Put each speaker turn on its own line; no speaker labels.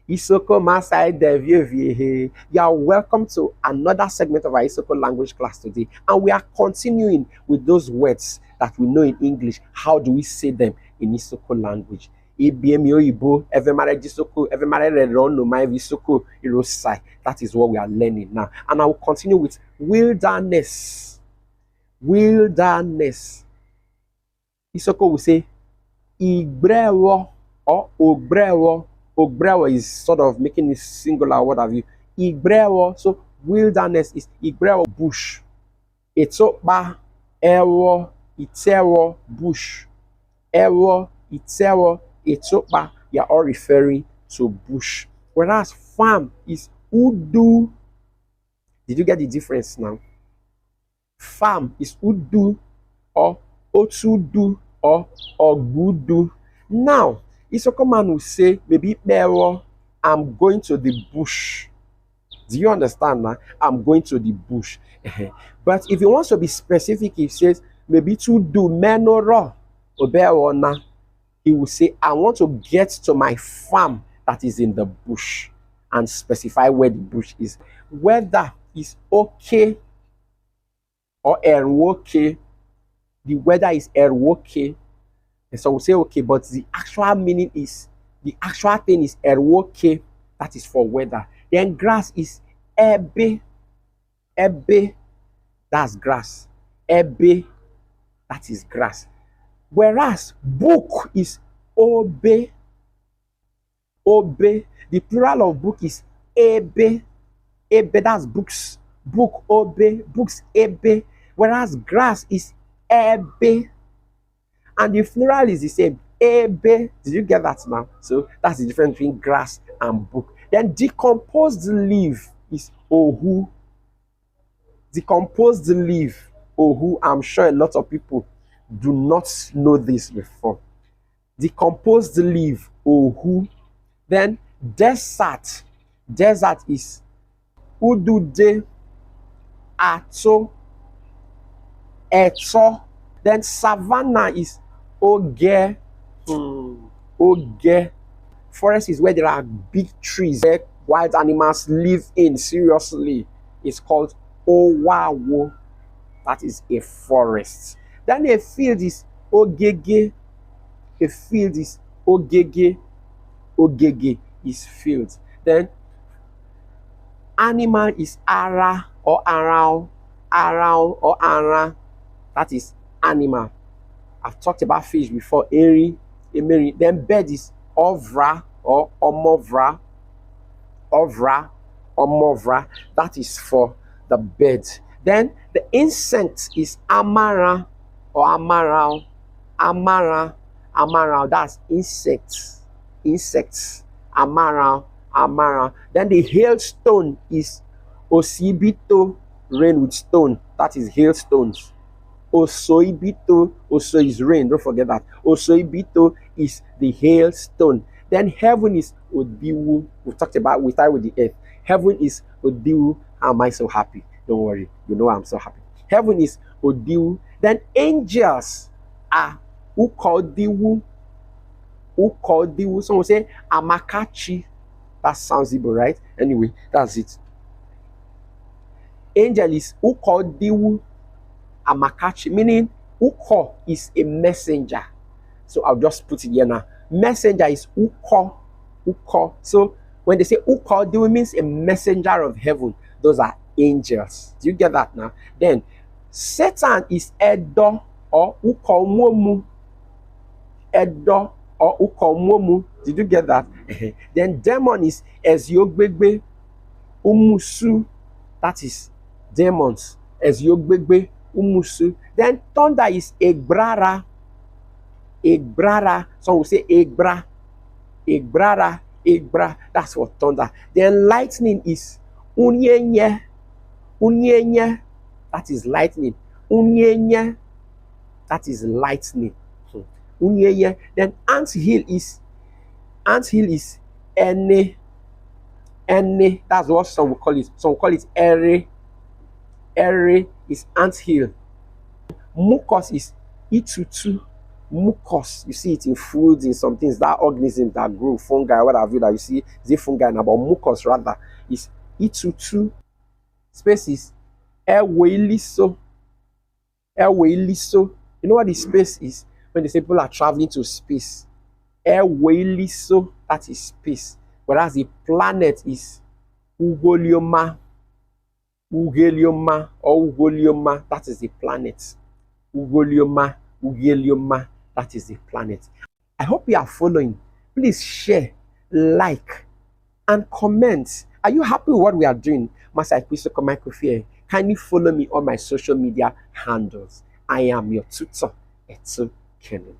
Isoko Masai Devie. You are welcome to another segment of our Isoko language class today. And we are continuing with those words that we know in English. How do we say them in Isoko language? Ibiemi Oyibo, Evemare Jisoko, Evemare Ẹrọunu, Isoko Irosai. That is what we are learning now. And I will continue with wilderness. Wilderness. Isoko will say Igrewo or Ogrewo. Ogrewo is sort of making it singular, what have you. Igrewo, so wilderness is Igrewo bush. Etopa, Ewo, Itewo, bush. Ewo, Itewo, Etopa, you are all referring to bush. Whereas farm is Udu. Did you get the difference now? Farm is Udu or Otudu or Ogudu. Now, Isoko man will say, maybe Bewo, I'm going to the bush. Do you understand now? I'm going to the bush. But if he wants to be specific, he says, maybe to do menoro or na, he will say, I want to get to my farm that is in the bush and specify where the bush is. Whether is okay or okay, the weather is okay. And so we say okay, but the actual meaning is, the actual thing is erwoke, that is for weather. Then grass is ebe, ebe, that's grass. Ebe, that is grass. Whereas book is obe, obe. The plural of book is ebe, ebe, that's books. Book obe, books ebe. Whereas grass is ebe. And the plural is the same. Ebe. Did you get that now? So that's the difference between grass and book. Then decomposed leaf is ohu. Decomposed leaf, ohu. I'm sure a lot of people do not know this before. Decomposed leaf, ohu. Then desert. Desert is udude, ato, eto. Then savannah is oge. Oge. Forest is where there are big trees, where wild animals live in. Seriously, it's called owawo. That is a forest. Then a field is ogege. A field is ogege. Ogege is field. Then animal is ara or arao. Arao or ara. That is animal. I've talked about fish before. Eri, emeri. Then bird is ovra or omovra. Ovra, omovra. That is for the bird. Then the insect is amara or amaral. Amara, amaral. That's insects. Insects. Amaral, amaral. Then the hailstone is osibito, rain with stone. That is hailstones. Osoibito, oso is rain, don't forget that. Osoibito is the hailstone. Then heaven is odiwu. We talked about, we started with the earth. Heaven is odiwu. How am I so happy? Don't worry, you know I'm so happy. Heaven is odiwu. Then angels are ukodiwu. Ukodiwu. Someone say amakachi. That sounds Igbo, right? Anyway, that's it. Angel is ukodiwu. Amakachi, meaning uko is a messenger. So I'll just put it here now. Messenger is uko. Uko. So when they say uko, it means a messenger of heaven. Those are angels. Do you get that now? Then Satan is edo or ukomomu. Edo or ukomomu. Did you get that? Then demon is eziogbegbe. Umusu. That is demons. Eziogbegbe. Umusu. Then thunder is egrara. Egrara. Some will say egbra. Egrara. Egbra. That's for thunder. Then lightning is unyenye. Unyenye. That is lightning. Unyenye. That is lightning. Unyenye. Then anthill is ene. Ene. That's what some will call it. Some will call it ere. Ere is anthill. Mucus is itutu. Mucus, you see it in foods, in some things, that organism that grow, fungi, what have you, that you see, is it fungi now, but mucus rather, is itutu, space is eweliso, eweliso. You know what the space is? When they say people are traveling to space, eweliso, that is space. Whereas the planet is ugolioma, ugelioma, or ugolioma, that is the planet. Ugolioma, ugelioma, that is the planet. I hope you are following. Please share, like, and comment. Are you happy with what we are doing? Master Isoko Microphone. Kindly follow me on my social media handles. I am your tutor, Etu Kenan.